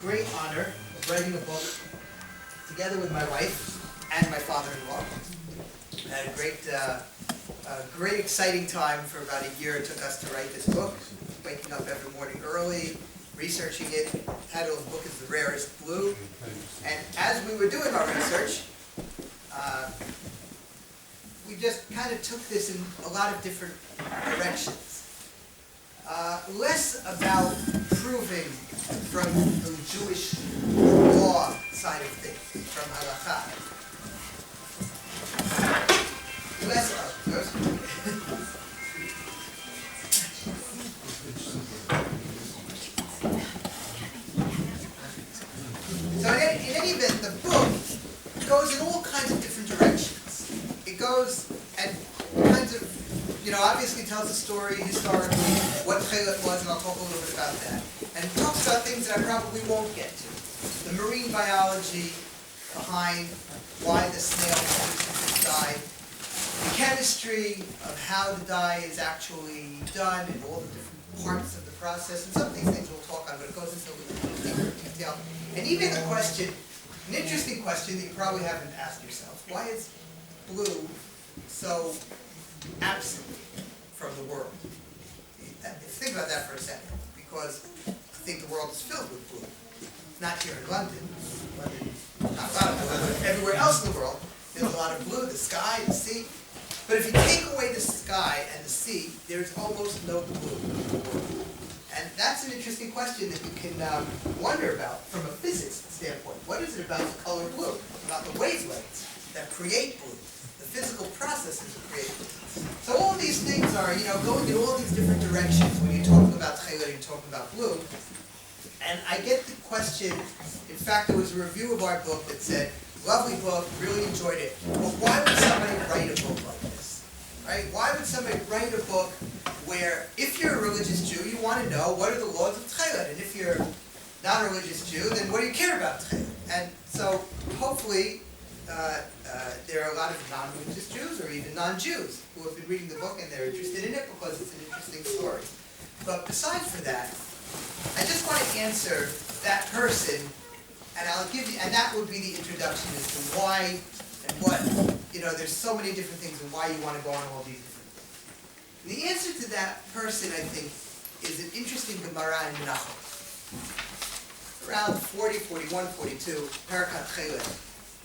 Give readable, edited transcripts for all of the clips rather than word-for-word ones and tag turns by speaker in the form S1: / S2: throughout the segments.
S1: Great honor of writing a book together with my wife and my father-in-law. I had a great exciting time for about a year. It took us to write this book, waking up every morning early, researching it. The title of the book is The Rarest Blue. And as we were doing our research, we just kind of took this in a lot of different directions. Less about proving from the Jewish law side of things, from halakha. Less of So in any event, the book goes in all kinds of different directions. It goes at kinds of, obviously tells the story historically, what Tekhelet was, and I'll talk a little bit about that. And it talks about things that I probably won't get to. The marine biology behind why the snail produces dye, the chemistry of how the dye is actually done, and all the different parts of the process, and some of these things we'll talk on, but it goes into a little deeper detail. And even the question, an interesting question that you probably haven't asked yourself, why is blue so absent from the world? Think about that for a second, because I think the world is filled with blue. Not here in London, not a lot of blue, but everywhere else in the world, there's a lot of blue, the sky, the sea. But if you take away the sky and the sea, there's almost no blue in the world. And that's an interesting question that you can wonder about from a physics standpoint. What is it about the color blue, about the wavelengths that create blue, the physical processes that create blue? So all of these things are, going in all these different directions when you're talking about Tekhelet, you're talking about blue. And I get the question, in fact, there was a review of our book that said, lovely book, really enjoyed it, but why would somebody write a book like this? Right? Why would somebody write a book where, if you're a religious Jew, you want to know what are the laws of Tekhelet, and if you're not a religious Jew, then what do you care about Tekhelet? And so, hopefully, there are a lot of non-religious Jews, or even non-Jews, who have been reading the book and they're interested in it because it's an interesting story. But besides for that, I just want to answer that person, and I'll give you, and that would be the introduction as to why and what, there's so many different things and why you want to go on all these different things. And the answer to that person, I think, is an interesting Gemara in Menachos. Around 40, 41, 42, Parakat Tekhelet,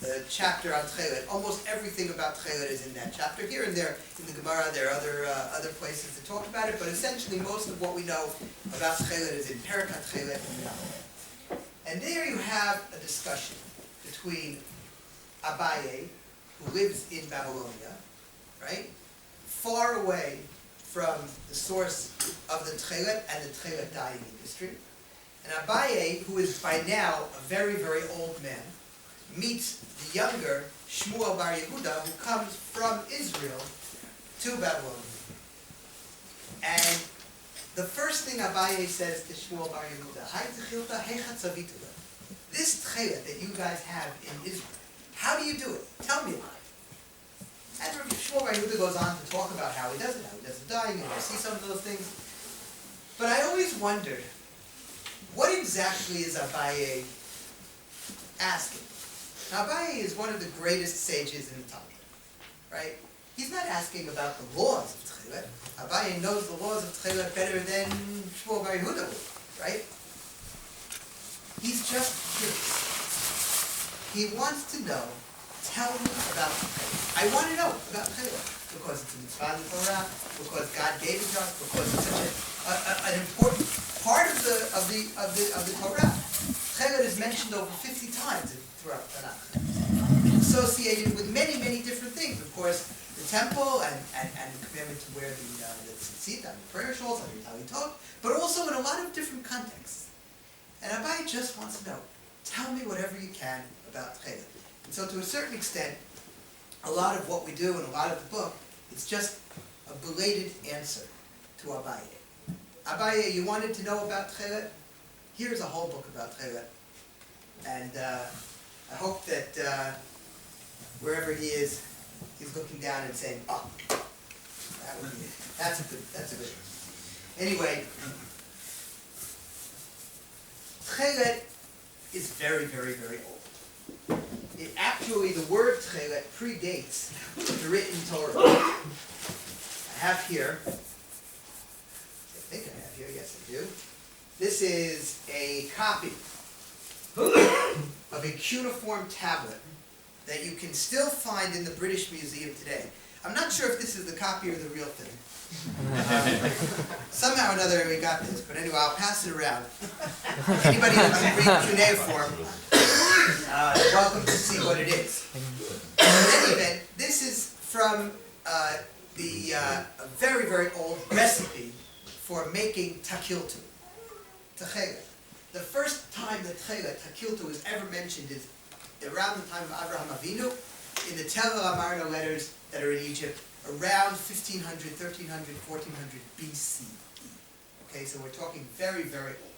S1: the chapter on Tekhelet. Almost everything about Tekhelet is in that chapter. Here and there in the Gemara, there are other places that talk about it, but essentially most of what we know about Tekhelet is in Parakat Tekhelet and Menachos. And there you have a discussion between Abaye, who lives in Babylonia, right, far away from the source of the Tekhelet and the Tekhelet dyeing industry. And Abaye, who is by now a very, very old man, meets the younger Shmuel Bar Yehuda, who comes from Israel to Babylonia. And the first thing Abaye says to Shmuel Bar Yehuda, this Tekhelet that you guys have in Israel, how do you do it? Tell me about it. And Shmuel Bar Yehuda goes on to talk about how he does it, dyeing, and you see some of those things. But I always wondered, what exactly is Abaye asking? Now, Abaye is one of the greatest sages in the Talmud, right? He's not asking about the laws of Tekhelet. Abaye knows the laws of Tekhelet better than Shmuel Bar Yehuda would, right? He's just curious. He wants to know, tell me about Tekhelet. I want to know about Tekhelet because it's in the Torah, because God gave it to us, because it's such an important part of the Torah. Tekhelet is mentioned over 50 times throughout the Tanakh, associated with many, many different things. Of course, the temple and the commandment to wear the tzitzit and the prayer shawls and the talitot, but also in a lot of different contexts. And Abaye just wants to know, tell me whatever you can about Tekhelet. And so to a certain extent, a lot of what we do and a lot of the book, it's just a belated answer to Abaye. Abaye, you wanted to know about Tekhelet? Here's a whole book about Tekhelet. And I hope that wherever he is, he's looking down and saying, oh, that would be it. That's a good one. Anyway, Tekhelet is very, very, very old. It actually, the word Tekhelet predates the written Torah. I have here, yes I do. This is a copy of a cuneiform tablet that you can still find in the British Museum today. I'm not sure if this is the copy or the real thing. Somehow or another we got this, but anyway, I'll pass it around. Anybody who can read cuneiform, welcome to see what it is. In any event, this is from a very, very old recipe for making takiltu, Tekhelet. The first time that Tekhelet, takiltu, is ever mentioned is around the time of Avraham Avinu in the Tel Amarna letters that are in Egypt, around 1500, 1300, 1400 BCE. Okay, so we're talking very, very old.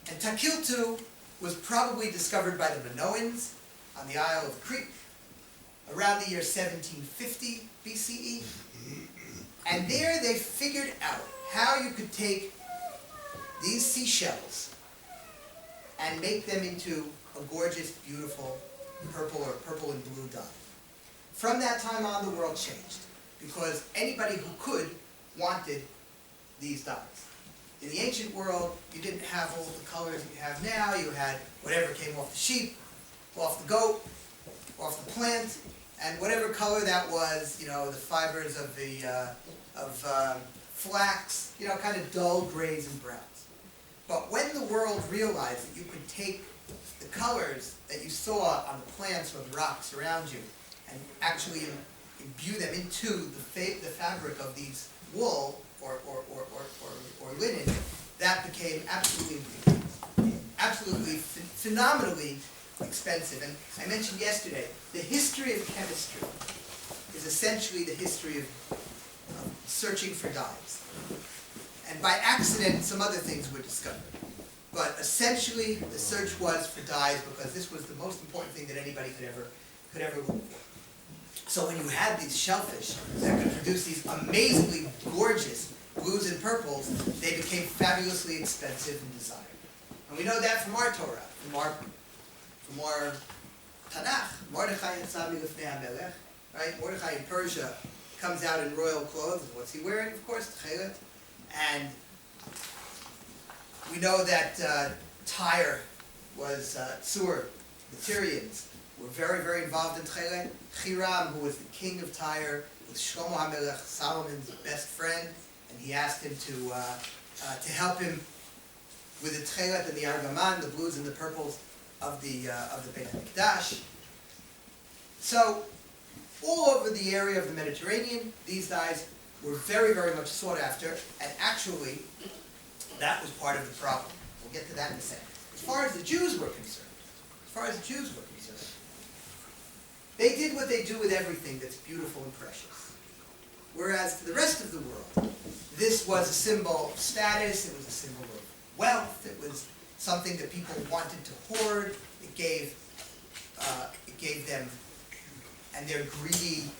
S1: And takiltu was probably discovered by the Minoans on the Isle of Crete around the year 1750 BCE. And there they figured out how you could take these seashells and make them into a gorgeous, beautiful purple or purple and blue dye. From that time on, the world changed, because anybody who could wanted these dyes. In the ancient world, you didn't have all the colors that you have now. You had whatever came off the sheep, off the goat, off the plant, and whatever color that was, you know, the fibers of the flax, you know, kind of dull grays and browns. But when the world realized that you could take the colors that you saw on the plants or the rocks around you and actually imbue them into the fabric of these wool or linen, that became absolutely phenomenally expensive. And I mentioned yesterday, the history of chemistry is essentially the history of searching for dyes. And by accident, some other things were discovered. But essentially, the search was for dyes because this was the most important thing that anybody could ever look for. So when you had these shellfish that could produce these amazingly gorgeous blues and purples, they became fabulously expensive and desired. And we know that from our Torah, from our Tanakh. Mordechai Yatsa milifnei hamelech, right? Mordechai in Persia comes out in royal clothes. What's he wearing? Of course, Tekhelet. And we know that Tyre was Tsur, the Tyrians, were very, very involved in Tekhelet. Hiram, who was the king of Tyre, was Shlomo HaMelech, Solomon's best friend, and he asked him to help him with the Tekhelet and the Argaman, the blues and the purples of the Beit HaMikdash. So, all over the area of the Mediterranean, these dyes were very, very much sought after, and actually, that was part of the problem. We'll get to that in a second. As far as the Jews were concerned, they did what they do with everything that's beautiful and precious. Whereas to the rest of the world, this was a symbol of status, it was a symbol of wealth, it was something that people wanted to hoard, it gave them, and their greedy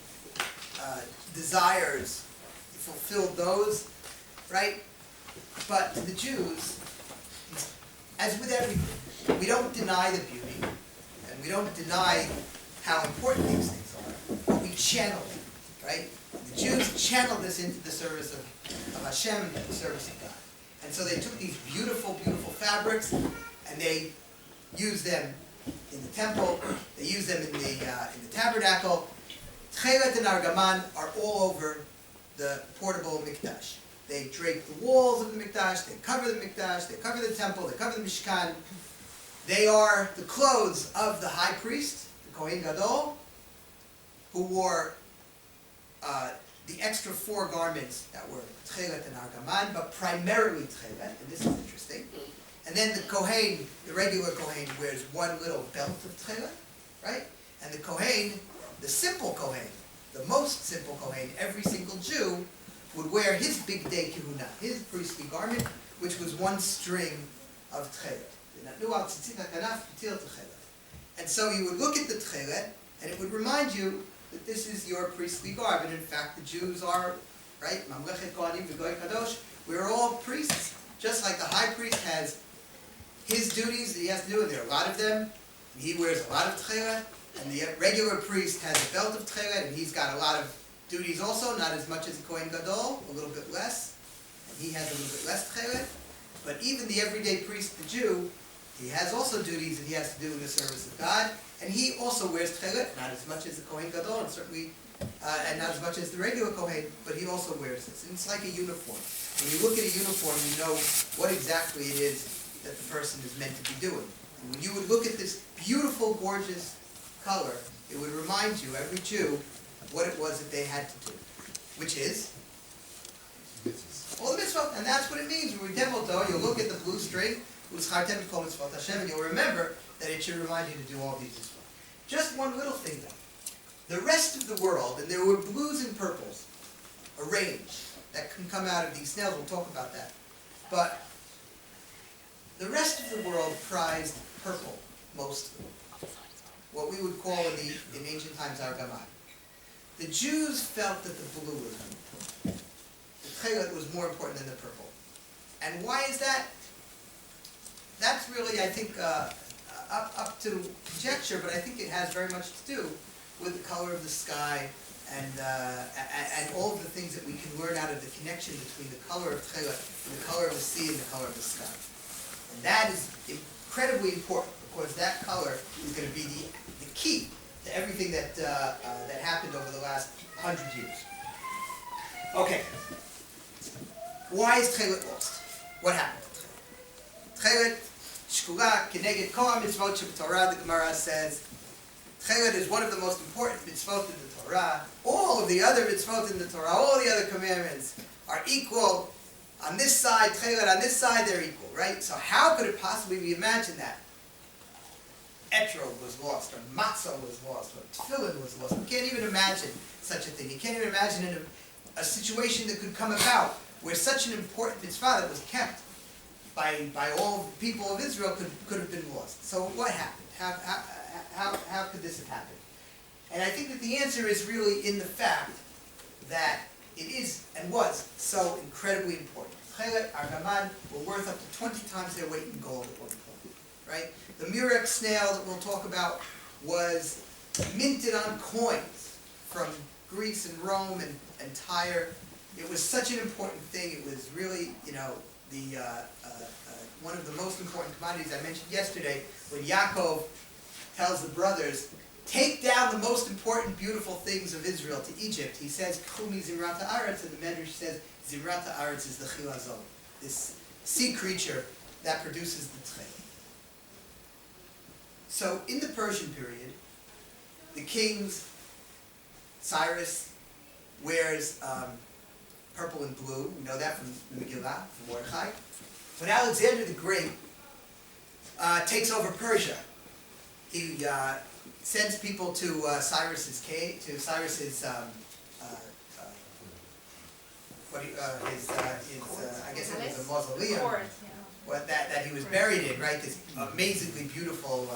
S1: desires, fulfilled those, right? But to the Jews, as with everything, we don't deny the beauty, and we don't deny how important these things are, but we channel them, right? The Jews channeled this into the service of Hashem, into the service of God. And so they took these beautiful, beautiful fabrics, and they used them in the temple, they used them in the tabernacle. Tekhelet and Argaman are all over the portable Mikdash. They drape the walls of the Mikdash, they cover the Mikdash, they cover the temple, they cover the Mishkan. They are the clothes of the high priest, the Kohen Gadol, who wore the extra 4 garments that were Tekhelet and Argaman, but primarily Tekhelet, and this is interesting. And then the Kohen, the regular Kohen, wears one little belt of Tekhelet, right? And the Kohen, the simple Kohen, the most simple Kohen, every single Jew, would wear his big day kehuna, his priestly garment, which was one string of Tekhelet. And so you would look at the Tekhelet, and it would remind you that this is your priestly garb. And in fact, the Jews are, right? Mamlechet Kohanim v'Goy Kadosh. We're all priests. Just like the high priest has his duties that he has to do, and there are a lot of them. He wears a lot of Tekhelet, and the regular priest has a belt of Tekhelet, and he's got a lot of duties also, not as much as the Kohen Gadol, a little bit less, and he has a little bit less Tekhelet. But even the everyday priest, the Jew, he has also duties that he has to do in the service of God, and he also wears Tekhelet, not as much as the Kohen Gadol, and certainly, and not as much as the regular Kohen, but he also wears this. And it's like a uniform. When you look at a uniform, you know what exactly it is that the person is meant to be doing. And when you would look at this beautiful, gorgeous color, it would remind you, every Jew, what it was that they had to do, which is all the mitzvot, and that's what it means. When we demo though, you'll look at the blue string, and you'll remember that it should remind you to do all these mitzvot. Just one little thing though. The rest of the world, and there were blues and purples, arranged, that can come out of these snails, we'll talk about that. But the rest of the world prized purple mostly. What we would call in ancient times argamad. The Jews felt that the blue was more important. The Tekhelet was more important than the purple. And why is that? That's really, I think, up to conjecture, but I think it has very much to do with the color of the sky and all of the things that we can learn out of the connection between the color of Tekhelet and the color of the sea and the color of the sky. And that is incredibly important, because that color is going to be the key to everything that happened over the last 100 years. Okay. Why is Tekhelet lost? What happened to Tekhelet? Tekhelet, Shkula, Keneged Kol mitzvot sheb'Torah, the Gemara says, Tekhelet is one of the most important mitzvot in the Torah. All of the other mitzvot in the Torah, all the other commandments are equal. On this side, Tekhelet, on this side, they're equal, right? So how could it possibly be imagined that etrog was lost, or matzah was lost, or tefillin was lost? You can't even imagine such a thing. You can't even imagine a situation that could come about where such an important mitzvah that was kept by all the people of Israel could have been lost. So what happened? How could this have happened? And I think that the answer is really in the fact that it is and was so incredibly important. Tekhelet, argamad, were worth up to 20 times their weight in gold at one point, right? The murex snail that we'll talk about was minted on coins from Greece and Rome and Tyre. It was such an important thing. It was really, one of the most important commodities. I mentioned yesterday when Yaakov tells the brothers, take down the most important, beautiful things of Israel to Egypt. He says, K'chumi zirata aretz, and the Medrash says, zirata aretz is the chilazon, this sea creature that produces the Tekhelet. So in the Persian period, the kings, Cyrus wears purple and blue. We know that from the Megillah, from Mordechai. When Alexander the Great takes over Persia, he sends people to Cyrus's cave, to Cyrus's I guess it was a mausoleum, that he was buried in, right? This amazingly beautiful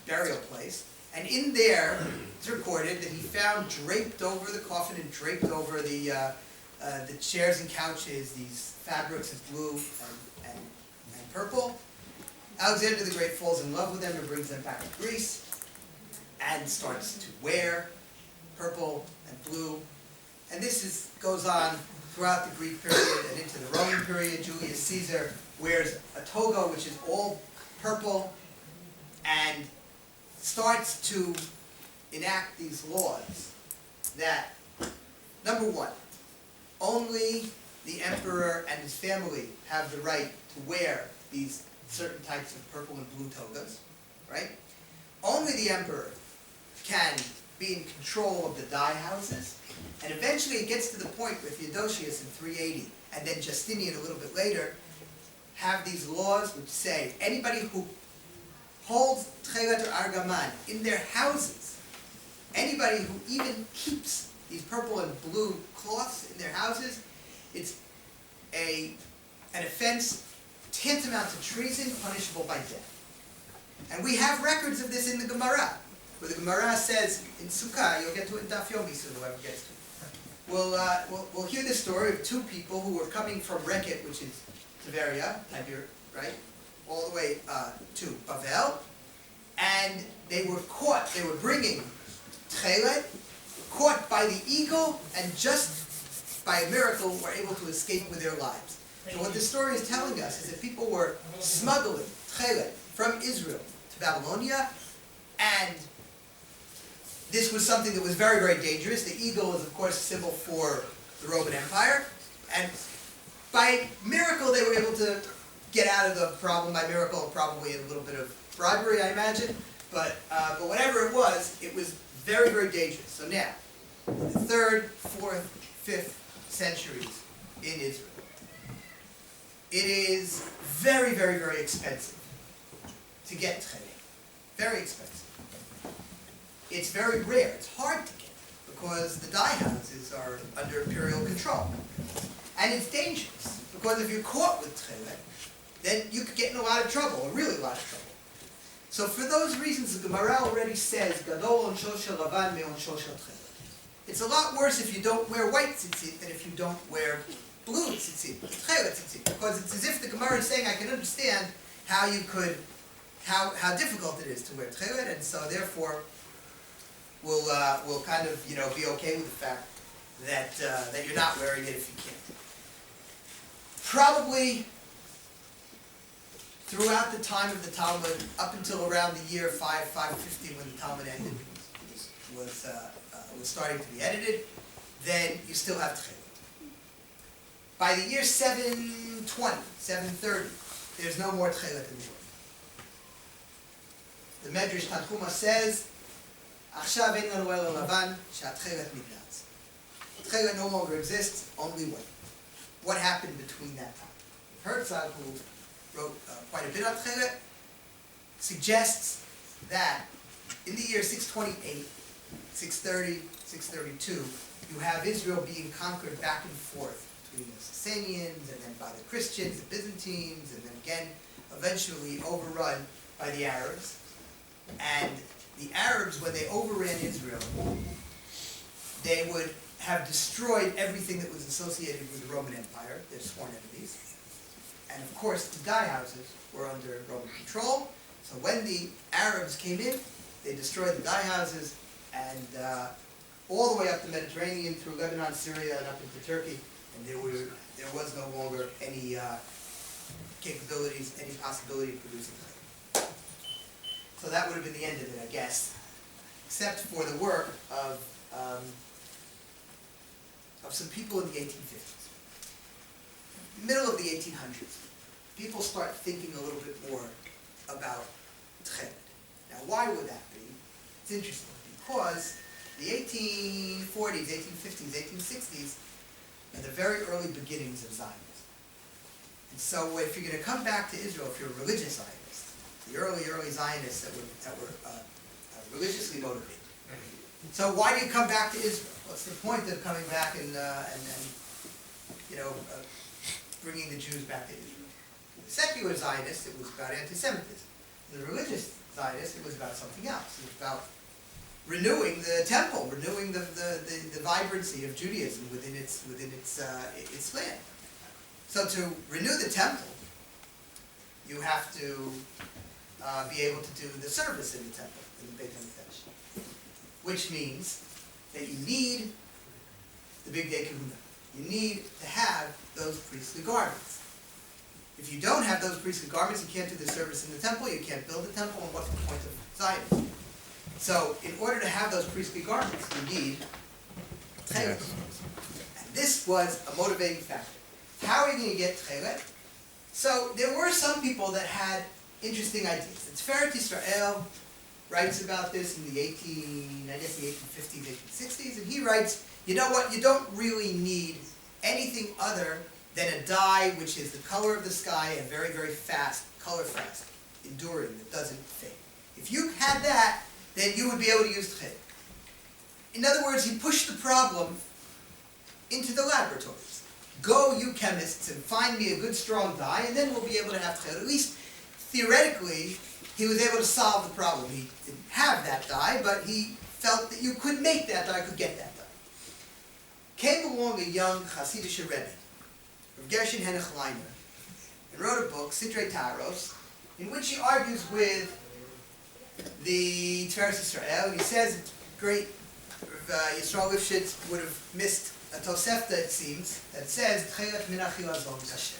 S1: burial place. And in there, it's recorded that he found draped over the coffin and draped over the chairs and couches these fabrics of blue and purple. Alexander the Great falls in love with them and brings them back to Greece and starts to wear purple and blue. And this goes on throughout the Greek period and into the Roman period. Julius Caesar wears a toga, which is all purple, and starts to enact these laws that, number one, only the emperor and his family have the right to wear these certain types of purple and blue togas, right? Only the emperor can be in control of the dye houses, and eventually it gets to the point where Theodosius in 380, and then Justinian a little bit later, have these laws which say anybody who holds Tekhelet or argamad in their houses, anybody who even keeps these purple and blue cloths in their houses, it's an offense tantamount to treason, punishable by death. And we have records of this in the Gemara, where the Gemara says in Sukkah, you'll get to it in Daf Yomi soon, whoever gets to it. We'll hear the story of two people who were coming from Reket, which is Tiberia, right? all the way to Bavel, and they were caught. They were bringing Tekhelet, caught by the eagle, and just by a miracle were able to escape with their lives. So what this story is telling us is that people were smuggling Tekhelet from Israel to Babylonia, and this was something that was very, very dangerous. The eagle is, of course, a symbol for the Roman Empire, and by miracle they were able to get out of the problem. By miracle, probably a little bit of bribery, I imagine, but whatever it was very, very dangerous. So now, the 3rd, 4th, 5th centuries in Israel, it is very, very, very expensive to get Tekhelet. Very expensive. It's very rare. It's hard to get because the dye houses are under imperial control. And it's dangerous because if you're caught with Tekhelet, then you could get in a lot of trouble, a really lot of trouble. So for those reasons, the Gemara already says, Gadol onsho shel Lavan me'onsho shel Tekhelet. It's a lot worse if you don't wear white tzitzit than if you don't wear blue tzitzit, Tekhelet tzitzit, because it's as if the Gemara is saying, I can understand how you could, how difficult it is to wear Tekhelet, and so therefore we'll kind of, be okay with the fact that you're not wearing it if you can't. Probably throughout the time of the Talmud, up until around the year 550, when the Talmud ended, was starting to be edited, then you still have Tekhelet. By the year 720, 730, there's no more Tekhelet in the world. The Medrash Tanchuma says, "Achshav ein lanu ela lavan, she'atchelet nignaz." Tekhelet no longer exists, only white. What happened between that time? Herzog, who wrote quite a bit on Tekhelet, suggests that in the year 628, 630, 632, you have Israel being conquered back and forth between the Sasanians and then by the Christians, the Byzantines, and then again, eventually overrun by the Arabs. And the Arabs, when they overran Israel, they would have destroyed everything that was associated with the Roman Empire, their sworn enemies. And of course, the dye houses were under Roman control. So when the Arabs came in, they destroyed the dye houses and all the way up the Mediterranean through Lebanon, Syria, and up into Turkey. And there was no longer any capabilities, any possibility of producing clay. So that would have been the end of it, I guess, except for the work of some people in the 1850s. Middle of the 1800s, people start thinking a little bit more about Tekhelet. Now, why would that be? It's interesting, because the 1840s, 1850s, 1860s are the very early beginnings of Zionism. And so if you're going to come back to Israel, if you're a religious Zionist, the early Zionists that were religiously motivated. So why do you come back to Israel? What's the point of coming back and bringing the Jews back to Israel? The secular Zionists, it was about anti-Semitism. The religious Zionists, it was about something else. It was about renewing the temple, renewing the vibrancy of Judaism within its land. So to renew the temple, you have to be able to do the service in the temple, in the Beit HaMikdash, which means that you need the Big Day Kahuna. You need to have those priestly garments. If you don't have those priestly garments, you can't do the service in the temple, you can't build the temple, and what's the point of Zionism? So, in order to have those priestly garments, you need Tekhelet. And this was a motivating factor. How are you going to get Tekhelet? So, there were some people that had interesting ideas. It's Tiferet Yisrael writes about this in the 1850s, 1860s, and he writes, you know what, you don't really need anything other than a dye which is the color of the sky and very, very fast, color fast, enduring, that doesn't fade. If you had that, then you would be able to use Tekhelet. In other words, he pushed the problem into the laboratories. Go, you chemists, and find me a good strong dye, and then we'll be able to have Tekhelet. At least, theoretically, he was able to solve the problem. He didn't have that dye, but he felt that you could make that dye, could get that dye. Came along a young Hasidic Rebbe, Rav Gershon Henoch Leiner, and wrote a book, Sidrei Taros, in which he argues with the Tiferes Yisrael. He says, great, Yisrael Lifshitz would have missed a Tosefta, it seems, that says, Tekhelet min achila zon kasher.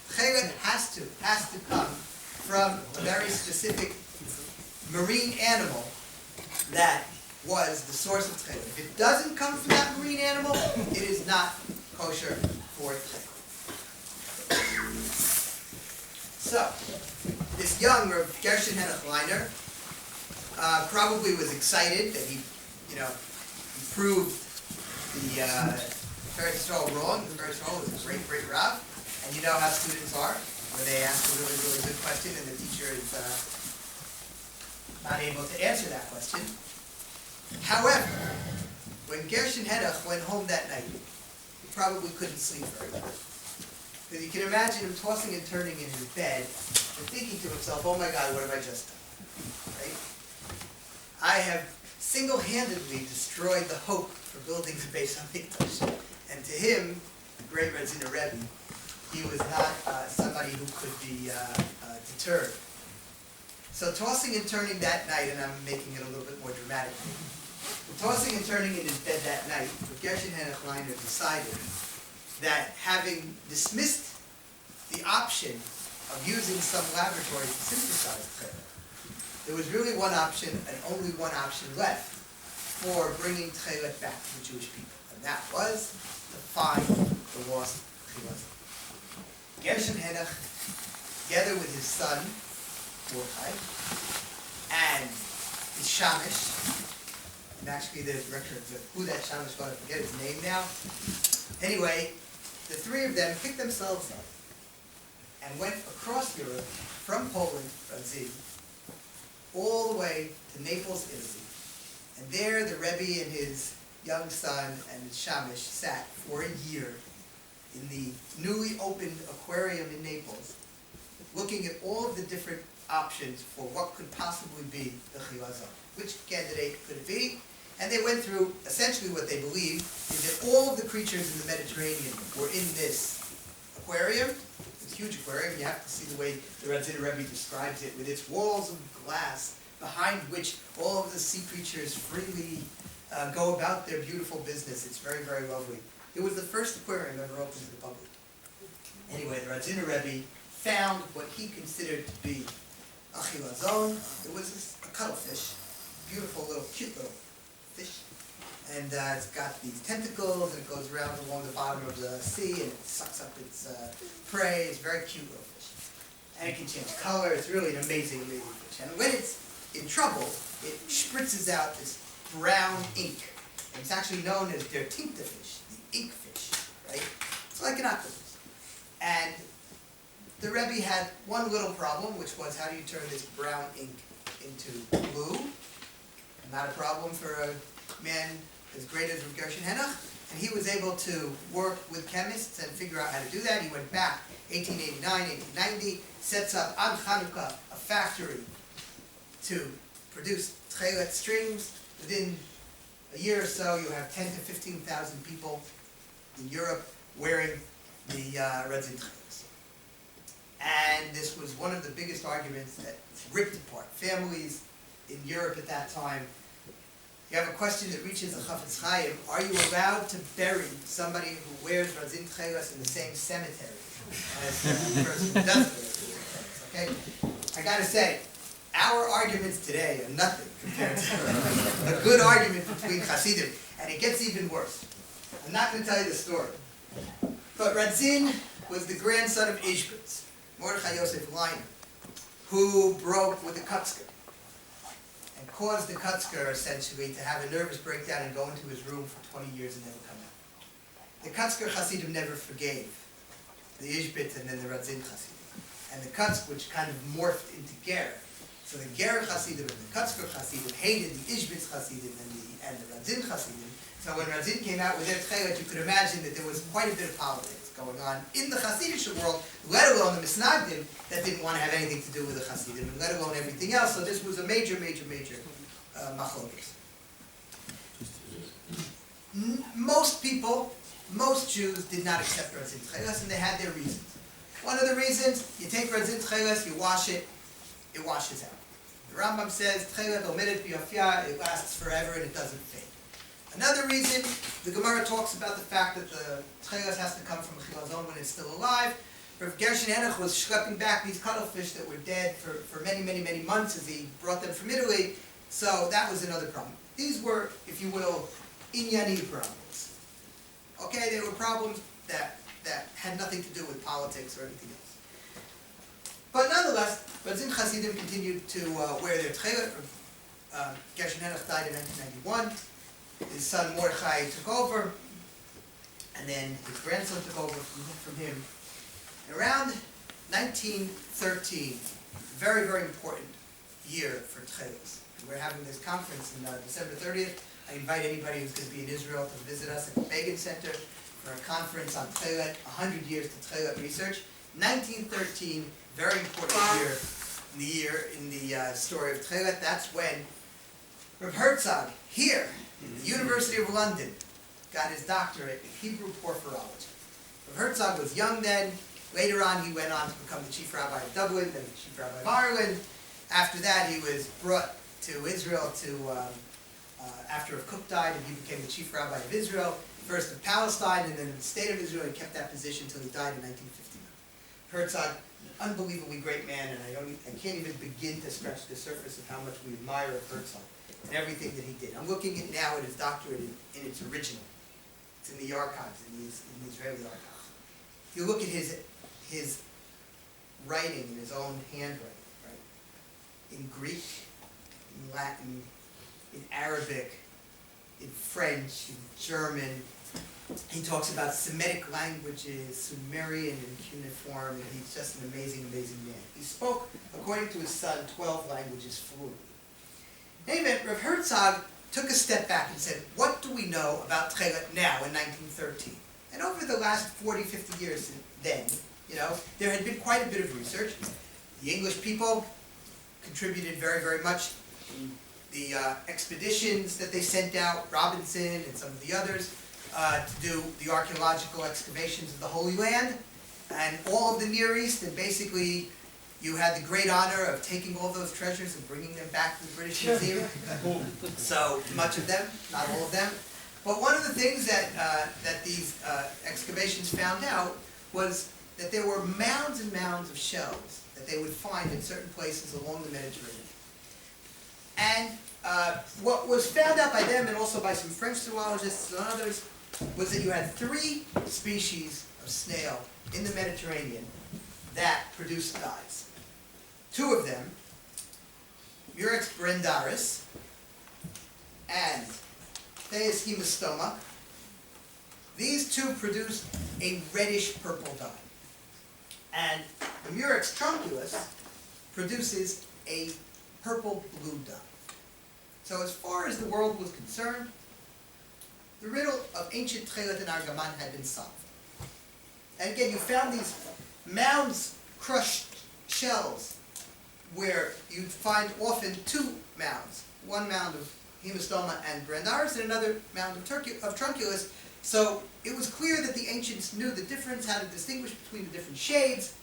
S1: Tekhelet has to come from a very specific marine animal that was the source of Tekhelet. If it doesn't come from that marine animal, it is not kosher for Tekhelet. So, this young Rav Gershon Henoch Leiner probably was excited that he proved the Tiferes Yisrael wrong. The Tiferes Yisrael was a great, great Rav. And you know how students are, where they ask a really, really good question and the teacher is not able to answer that question. However, when Gershon Henoch went home that night, he probably couldn't sleep very well. Because you can imagine him tossing and turning in his bed and thinking to himself, oh my God, what have I just done? Right? I have single-handedly destroyed the hope for building the Beis HaMikdash. And to him, the great Radziner Rebbe, he was not somebody who could be deterred. So tossing and turning that night, and I'm making it a little bit more dramatic, tossing and turning in his bed that night, Gershon Henoch Leiner decided that having dismissed the option of using some laboratory to synthesize Tekhelet, there was really one option and only one option left for bringing Tekhelet back to the Jewish people, and that was to find the lost Tekhelet. Gershon Henoch, together with his son Mordechai and his Shamish, and actually there's records of who that Shamish was, I forget his name now. Anyway, the three of them picked themselves up and went across Europe from Poland, Brazil, all the way to Naples, Italy. And there the Rebbe and his young son and his Shamish sat for a year in the newly opened aquarium in Naples, looking at all of the different options for what could possibly be the Chilazon. Which candidate could it be? And they went through essentially what they believed is that all of the creatures in the Mediterranean were in this aquarium, this huge aquarium. You have to see the way the Radziner Rebbe describes it, with its walls of glass, behind which all of the sea creatures freely go about their beautiful business. It's very, very lovely. It was the first aquarium ever opened to the public. Anyway, the Radziner Rebbe found what he considered to be a chilazon. It was a cuttlefish, beautiful little, cute little fish. And it's got these tentacles, and it goes around along the bottom of the sea, and it sucks up its prey. It's a very cute little fish. And it can change color. It's really an amazing, amazing fish. And when it's in trouble, it spritzes out this brown ink. And it's actually known as der Tintefisch, the ink fish, right? It's like an octopus. And the Rebbe had one little problem, which was how do you turn this brown ink into blue? Not a problem for a man as great as Rav Gershon Henoch. And he was able to work with chemists and figure out how to do that. He went back 1889, 1890, sets up on Chanukah a factory to produce Tekhelet strings. Within a year or so, you have 10 to 15,000 people in Europe wearing the Radzin Tekhelets. And this was one of the biggest arguments that ripped apart families in Europe at that time. You have a question that reaches the Chafetz Chaim: are you allowed to bury somebody who wears Radzin Tekhelets in the same cemetery as the person who doesn't wear Radzin Tekhelets? Okay, I got to say, our arguments today are nothing compared to a good argument between Hasidim, and it gets even worse. I'm not going to tell you the story, but Radzin was the grandson of Ishbitz, Mordechai Yosef Leiner, who broke with the Kutzker and caused the Kutzker essentially to have a nervous breakdown and go into his room for 20 years and never come out. The Kutzker Hasidim never forgave the Ishbitz and then the Radzin Hasidim, and the Kutzker, which kind of morphed into Ger. So the Ger Hasidim and the Kutzker Hasidim hated the Ishbitz Hasidim and the Radzin Hasidim. So when Radzin came out with their Tekhelet, you could imagine that there was quite a bit of politics going on in the Hasidic world, let alone the Misnagdim that didn't want to have anything to do with the Hasidim, and let alone everything else. So this was a major machlokes. Most people, most Jews did not accept Radzin Tekhelet, and they had their reasons. One of the reasons, you take Radzin Tekhelet, you wash it, it washes out. The Rambam says, Tekhelet omedet b'yafya, it lasts forever and it doesn't fade. Another reason, the Gemara talks about the fact that the Tekhelet has to come from a chilazon when it's still alive. Rav Gershon Henoch was schlepping back these cuttlefish that were dead for many, many, many months as he brought them from Italy. So that was another problem. These were, if you will, inyani problems. Okay, they were problems that had nothing to do with politics or anything else. But nonetheless, Radzin Chasidim continued to wear their Tekhelet. Gershon Henoch died in 1991. His son Mordechai took over, and then his grandson took over from him. Around 1913, very, very important year for Tekhelet. We're having this conference on December 30th. I invite anybody who's going to be in Israel to visit us at the Begin Center for a conference on Tekhelet, 100 years to Tekhelet research. 1913, very important year in the story of Tekhelet. That's when Rav Herzog, here in the University of London, got his doctorate in Hebrew porphyrology. Rav Herzog was young then. Later on, he went on to become the chief rabbi of Dublin, then the chief rabbi of Ireland. After that, he was brought to Israel after Rav Kook died, and he became the chief rabbi of Israel, first of Palestine, and then in the state of Israel. He kept that position until he died in 1959. Herzog, an unbelievably great man, and I can't even begin to scratch the surface of how much we admire of Herzog and everything that he did. I'm looking at now at his doctorate in its original. It's in the archives, in the Israeli archives. If you look at his writing in his own handwriting, right? In Greek, in Latin, in Arabic, in French, in German. He talks about Semitic languages, Sumerian and cuneiform, and he's just an amazing, amazing man. He spoke, according to his son, 12 languages fluently. Anyway, Rav Herzog took a step back and said, what do we know about Tekhelet now in 1913? And over the last 40, 50 years then, there had been quite a bit of research. The English people contributed very, very much in the expeditions that they sent out, Robinson and some of the others, to do the archaeological excavations of the Holy Land and all of the Near East. And basically, you had the great honor of taking all those treasures and bringing them back to the British Museum. So much of them, not all of them. But one of the things that these excavations found out was that there were mounds and mounds of shells that they would find in certain places along the Mediterranean. And what was found out by them, and also by some French zoologists and others, was that you had 3 species of snail in the Mediterranean that produced dyes. 2 of them, Murex brendaris and Theis hemistoma, these 2 produced a reddish-purple dye. And the Murex trunculus produces a purple-blue dye. So as far as the world was concerned, the riddle of ancient Tekhelet and Argaman had been solved. And again, you found these mounds, crushed shells, where you'd find often 2 mounds. One mound of hemistoma and brendaris, and another mound of trunculus. So it was clear that the ancients knew the difference, how to distinguish between the different shades.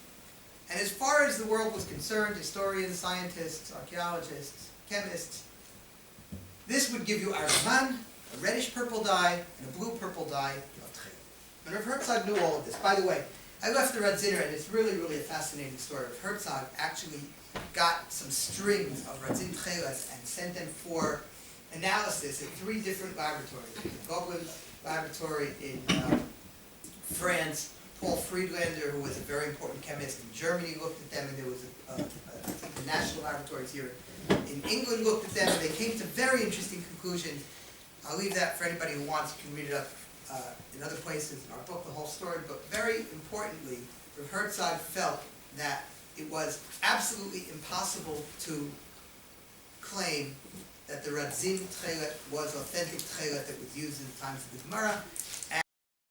S1: And as far as the world was concerned, historians, scientists, archaeologists, chemists, this would give you Argaman, a reddish-purple dye, and a blue-purple dye of Tekhelet. And Rav Herzog knew all of this. By the way, I left the Radziner, and it's really, really a fascinating story. Rav Herzog actually got some strings of Radzin Tekhelet and sent them for analysis in 3 different laboratories. The Gobelin laboratory in France, Paul Friedlander, who was a very important chemist in Germany, looked at them, and there was I think the national laboratories here in England looked at them, and they came to very interesting conclusions. I'll leave that for anybody who wants. You can read it up in other places in our book, the whole story. But very importantly, Rav Herzog felt that it was absolutely impossible to claim that the Radzin Tekhelet was authentic Tekhelet that was used in the times of the Gemara.